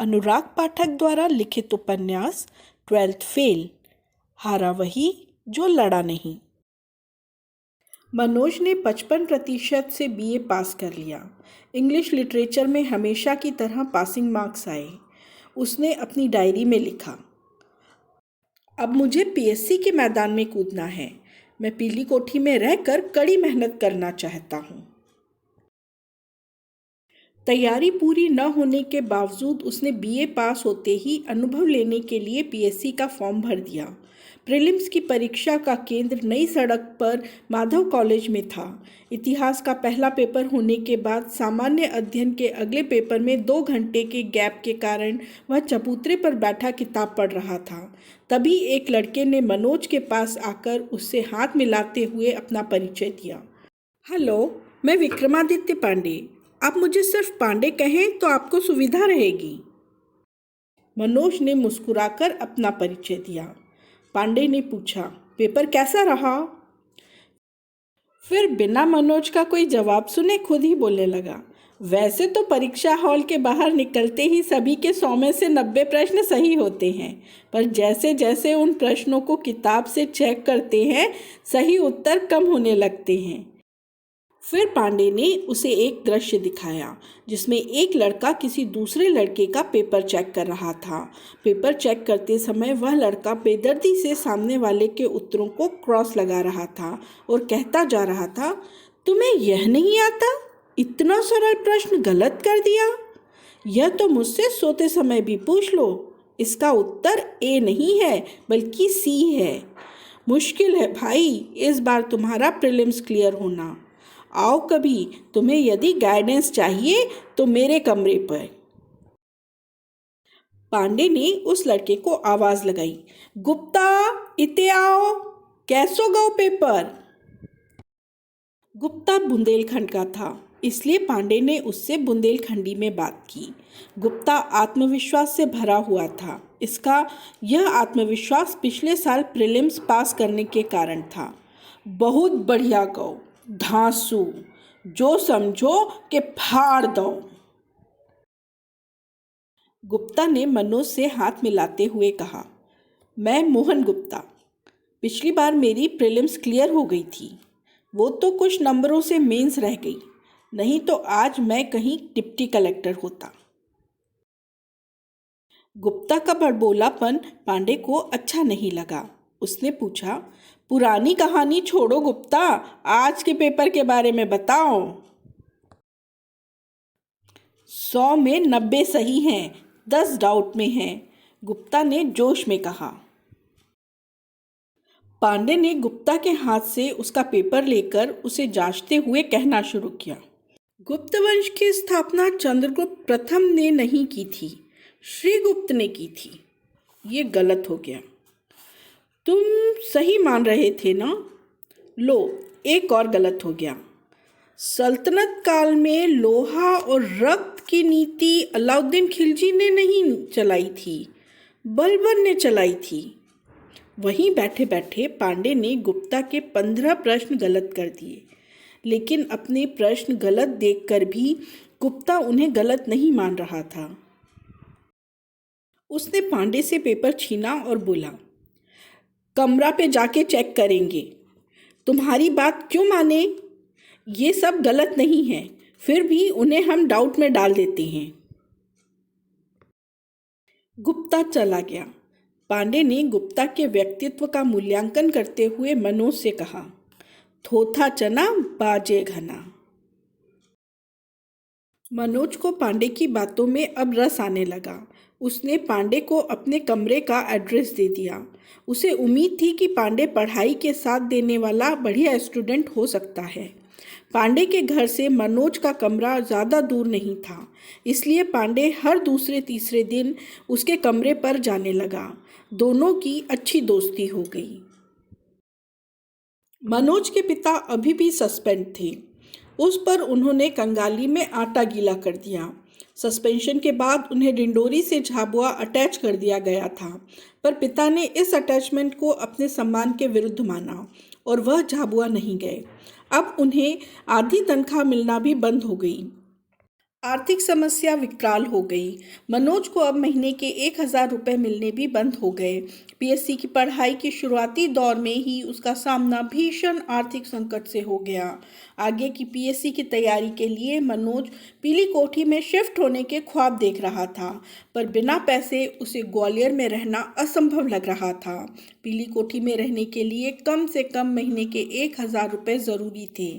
अनुराग पाठक द्वारा लिखित उपन्यास 12th फेल। हारा वही जो लड़ा नहीं। मनोज ने 55% से बीए पास कर लिया। इंग्लिश लिटरेचर में हमेशा की तरह पासिंग मार्क्स आए। उसने अपनी डायरी में लिखा, अब मुझे पीएससी के मैदान में कूदना है। मैं पीली कोठी में रहकर कड़ी मेहनत करना चाहता हूँ। तैयारी पूरी न होने के बावजूद उसने बीए पास होते ही अनुभव लेने के लिए पीएससी का फॉर्म भर दिया। प्रीलिम्स की परीक्षा का केंद्र नई सड़क पर माधव कॉलेज में था। इतिहास का पहला पेपर होने के बाद सामान्य अध्ययन के अगले पेपर में 2 घंटे के गैप के कारण वह चबूतरे पर बैठा किताब पढ़ रहा था। तभी एक लड़के ने मनोज के पास आकर उससे हाथ मिलाते हुए अपना परिचय दिया। हेलो, मैं विक्रमादित्य पांडे। आप मुझे सिर्फ पांडे कहें तो आपको सुविधा रहेगी। मनोज ने मुस्कुराकर अपना परिचय दिया। पांडे ने पूछा, पेपर कैसा रहा? फिर बिना मनोज का कोई जवाब सुने खुद ही बोलने लगा, वैसे तो परीक्षा हॉल के बाहर निकलते ही सभी के 100 में से 90 प्रश्न सही होते हैं, पर जैसे जैसे उन प्रश्नों को किताब से चेक करते हैं सही उत्तर कम होने लगते हैं। फिर पांडे ने उसे एक दृश्य दिखाया जिसमें एक लड़का किसी दूसरे लड़के का पेपर चेक कर रहा था। पेपर चेक करते समय वह लड़का बेदर्दी से सामने वाले के उत्तरों को क्रॉस लगा रहा था और कहता जा रहा था, तुम्हें यह नहीं आता? इतना सरल प्रश्न गलत कर दिया। यह तो मुझसे सोते समय भी पूछ लो। इसका उत्तर ए नहीं है बल्कि सी है। मुश्किल है भाई इस बार तुम्हारा प्रीलिम्स क्लियर होना। आओ कभी, तुम्हें यदि गाइडेंस चाहिए तो मेरे कमरे पर। पांडे ने उस लड़के को आवाज लगाई, गुप्ता इते आओ, कैसो गो पेपर? गुप्ता बुंदेलखंड का था, इसलिए पांडे ने उससे बुंदेलखंडी में बात की। गुप्ता आत्मविश्वास से भरा हुआ था। यह आत्मविश्वास पिछले साल प्रीलिम्स पास करने के कारण था। बहुत बढ़िया गो, धांसू, जो समझो कि फाड़ दो। गुप्ता ने मनोज से हाथ मिलाते हुए कहा, मैं मोहन गुप्ता। पिछली बार मेरी प्रीलिम्स क्लियर हो गई थी, वो तो कुछ नंबरों से मेंस रह गई, नहीं तो आज मैं कहीं डिप्टी कलेक्टर होता। गुप्ता का बड़बोलापन पांडे को अच्छा नहीं लगा। उसने पूछा, पुरानी कहानी छोड़ो गुप्ता, आज के पेपर के बारे में बताओ। 100 में 90 सही हैं, 10 डाउट में हैं, गुप्ता ने जोश में कहा। पांडे ने गुप्ता के हाथ से उसका पेपर लेकर उसे जांचते हुए कहना शुरू किया, गुप्त वंश की स्थापना चंद्रगुप्त प्रथम ने नहीं की थी, श्रीगुप्त ने की थी। ये गलत हो गया। तुम सही मान रहे थे ना? लो, एक और गलत हो गया। सल्तनत काल में लोहा और रक्त की नीति अलाउद्दीन खिलजी ने नहीं चलाई थी, बलबन ने चलाई थी। वहीं बैठे बैठे पांडे ने गुप्ता के 15 प्रश्न गलत कर दिए, लेकिन अपने प्रश्न गलत देखकर भी गुप्ता उन्हें गलत नहीं मान रहा था। उसने पांडे से पेपर छीना और बोला, कमरा पे जाके चेक करेंगे। तुम्हारी बात क्यों माने? ये सब गलत नहीं है, फिर भी उन्हें हम डाउट में डाल देते हैं। गुप्ता चला गया। पांडे ने गुप्ता के व्यक्तित्व का मूल्यांकन करते हुए मनोज से कहा, थोथा चना बाजे घना। मनोज को पांडे की बातों में अब रस आने लगा। उसने पांडे को अपने कमरे का एड्रेस दे दिया। उसे उम्मीद थी कि पांडे पढ़ाई के साथ देने वाला बढ़िया स्टूडेंट हो सकता है। पांडे के घर से मनोज का कमरा ज़्यादा दूर नहीं था, इसलिए पांडे हर दूसरे तीसरे दिन उसके कमरे पर जाने लगा। दोनों की अच्छी दोस्ती हो गई। मनोज के पिता अभी भी सस्पेंड थे। उस पर उन्होंने कंगाली में आटा गीला कर दिया। सस्पेंशन के बाद उन्हें डिंडोरी से झाबुआ अटैच कर दिया गया था, पर पिता ने इस अटैचमेंट को अपने सम्मान के विरुद्ध माना और वह झाबुआ नहीं गए। अब उन्हें आधी तनख्वाह मिलना भी बंद हो गई। आर्थिक समस्या विकराल हो गई। मनोज को अब महीने के 1,000 रुपये मिलने भी बंद हो गए। पीएससी की पढ़ाई के शुरुआती दौर में ही उसका सामना भीषण आर्थिक संकट से हो गया। आगे की पीएससी की तैयारी के लिए मनोज पीली कोठी में शिफ्ट होने के ख्वाब देख रहा था, पर बिना पैसे उसे ग्वालियर में रहना असंभव लग रहा था। पीली कोठी में रहने के लिए कम से कम महीने के 1,000 रुपये ज़रूरी थे,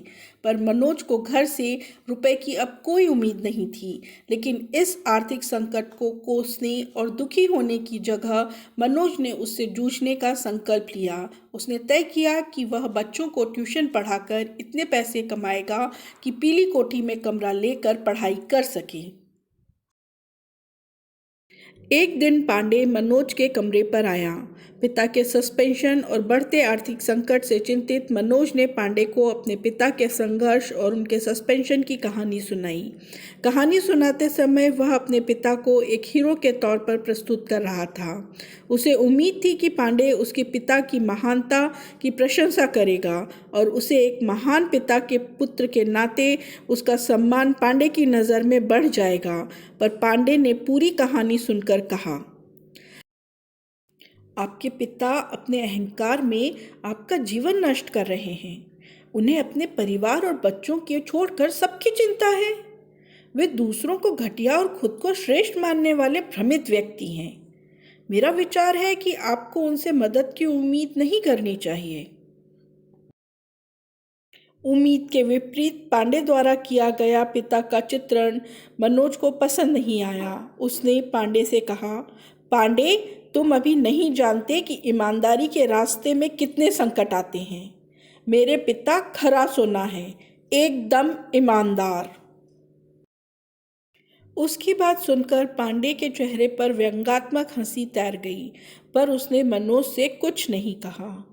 पर मनोज को घर से रुपए की अब कोई उम्मीद नहीं थी। लेकिन इस आर्थिक संकट को कोसने और दुखी होने की जगह मनोज ने उससे जूझने का संकल्प लिया। उसने तय किया कि वह बच्चों को ट्यूशन पढ़ाकर इतने पैसे कमाएगा कि पीली कोठी में कमरा लेकर पढ़ाई कर सके। एक दिन पांडे मनोज के कमरे पर आया। पिता के सस्पेंशन और बढ़ते आर्थिक संकट से चिंतित मनोज ने पांडे को अपने पिता के संघर्ष और उनके सस्पेंशन की कहानी सुनाई। कहानी सुनाते समय वह अपने पिता को एक हीरो के तौर पर प्रस्तुत कर रहा था। उसे उम्मीद थी कि पांडे उसके पिता की महानता की प्रशंसा करेगा और उसे एक महान पिता के पुत्र के नाते उसका सम्मान पांडे की नज़र में बढ़ जाएगा। पर पांडे ने पूरी कहानी सुनकर कहा, आपके पिता अपने अहंकार में आपका जीवन नष्ट कर रहे हैं। उन्हें अपने परिवार और बच्चों के छोड़कर सबकी चिंता है। वे दूसरों को घटिया और खुद को श्रेष्ठ मानने वाले भ्रमित व्यक्ति हैं। मेरा विचार है कि आपको उनसे मदद की उम्मीद नहीं करनी चाहिए। उम्मीद के विपरीत पांडे द्वारा किया गया पिता का चित्रण मनोज को पसंद नहीं आया। उसने पांडे से कहा, पांडे, तुम अभी नहीं जानते कि ईमानदारी के रास्ते में कितने संकट आते हैं। मेरे पिता खरा सोना है, एकदम ईमानदार। उसकी बात सुनकर पांडे के चेहरे पर व्यंग्यात्मक हंसी तैर गई, पर उसने मनोज से कुछ नहीं कहा।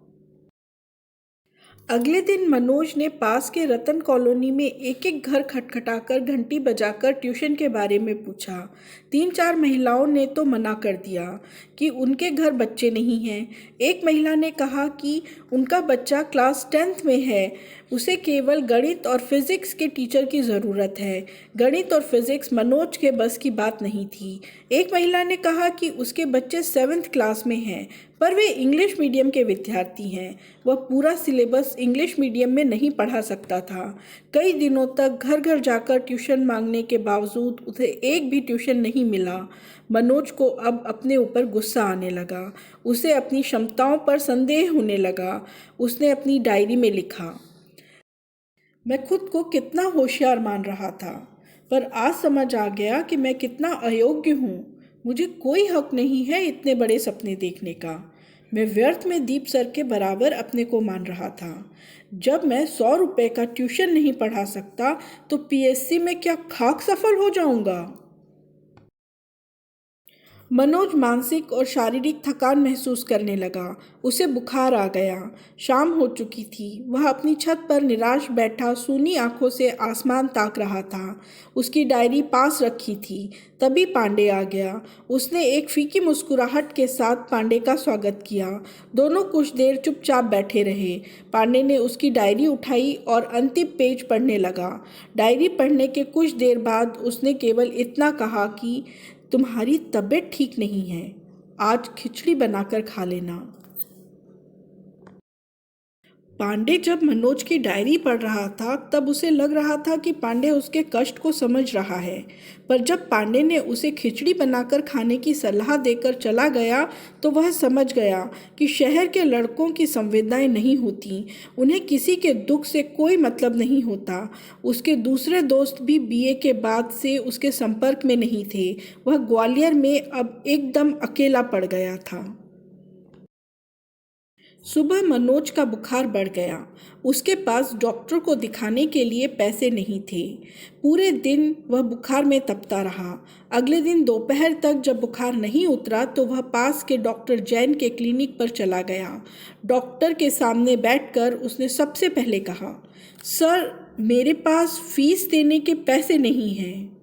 अगले दिन मनोज ने पास के रतन कॉलोनी में एक एक घर खटखटाकर घंटी बजाकर ट्यूशन के बारे में पूछा। 3-4 महिलाओं ने तो मना कर दिया कि उनके घर बच्चे नहीं हैं। एक महिला ने कहा कि उनका बच्चा क्लास 10th में है, उसे केवल गणित और फिजिक्स के टीचर की ज़रूरत है। गणित और फिजिक्स मनोज के बस की बात नहीं थी। एक महिला ने कहा कि उसके बच्चे 7th क्लास में हैं, पर वे इंग्लिश मीडियम के विद्यार्थी हैं। वह पूरा सिलेबस इंग्लिश मीडियम में नहीं पढ़ा सकता था। कई दिनों तक घर घर जाकर ट्यूशन मांगने के बावजूद उसे एक भी ट्यूशन नहीं मिला। मनोज को अब अपने ऊपर गुस्सा आने लगा। उसे अपनी क्षमताओं पर संदेह होने लगा। उसने अपनी डायरी में लिखा, मैं खुद को कितना होशियार मान रहा था, पर आज समझ आ गया कि मैं कितना अयोग्य हूँ। मुझे कोई हक नहीं है इतने बड़े सपने देखने का। मैं व्यर्थ में दीप सर के बराबर अपने को मान रहा था। जब मैं 100 रुपये का ट्यूशन नहीं पढ़ा सकता तो पीएससी में क्या खाक सफल हो जाऊंगा। मनोज मानसिक और शारीरिक थकान महसूस करने लगा। उसे बुखार आ गया। शाम हो चुकी थी। वह अपनी छत पर निराश बैठा सूनी आंखों से आसमान ताक रहा था। उसकी डायरी पास रखी थी। तभी पांडे आ गया। उसने एक फीकी मुस्कुराहट के साथ पांडे का स्वागत किया। दोनों कुछ देर चुपचाप बैठे रहे। पांडे ने उसकी डायरी उठाई और अंतिम पेज पढ़ने लगा। डायरी पढ़ने के कुछ देर बाद उसने केवल इतना कहा कि तुम्हारी तबीयत ठीक नहीं है, आज खिचड़ी बनाकर खा लेना। पांडे जब मनोज की डायरी पढ़ रहा था तब उसे लग रहा था कि पांडे उसके कष्ट को समझ रहा है, पर जब पांडे ने उसे खिचड़ी बनाकर खाने की सलाह देकर चला गया तो वह समझ गया कि शहर के लड़कों की संवेदनाएं नहीं होती। उन्हें किसी के दुख से कोई मतलब नहीं होता। उसके दूसरे दोस्त भी बीए के बाद से उसके संपर्क में नहीं थे। वह ग्वालियर में अब एकदम अकेला पड़ गया था। सुबह मनोज का बुखार बढ़ गया। उसके पास डॉक्टर को दिखाने के लिए पैसे नहीं थे। पूरे दिन वह बुखार में तपता रहा। अगले दिन दोपहर तक जब बुखार नहीं उतरा तो वह पास के डॉक्टर जैन के क्लिनिक पर चला गया। डॉक्टर के सामने बैठकर उसने सबसे पहले कहा, सर, मेरे पास फीस देने के पैसे नहीं हैं।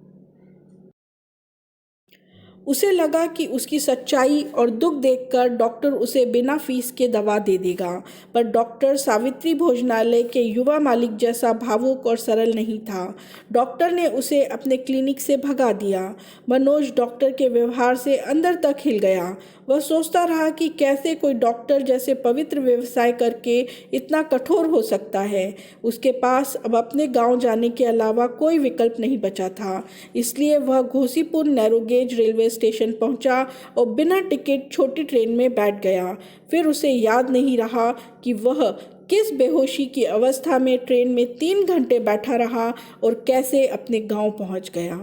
उसे लगा कि उसकी सच्चाई और दुख देखकर डॉक्टर उसे बिना फीस के दवा दे देगा, पर डॉक्टर सावित्री भोजनालय के युवा मालिक जैसा भावुक और सरल नहीं था। डॉक्टर ने उसे अपने क्लिनिक से भगा दिया। मनोज डॉक्टर के व्यवहार से अंदर तक हिल गया। वह सोचता रहा कि कैसे कोई डॉक्टर जैसे पवित्र व्यवसाय करके इतना कठोर हो सकता है। उसके पास अब अपने गांव जाने के अलावा कोई विकल्प नहीं बचा था। इसलिए वह घोसीपुर नैरोगेज रेलवे स्टेशन पहुंचा और बिना टिकट छोटी ट्रेन में बैठ गया। फिर उसे याद नहीं रहा कि वह किस बेहोशी की अवस्था में ट्रेन में 3 घंटे बैठा रहा और कैसे अपने गांव पहुंच गया।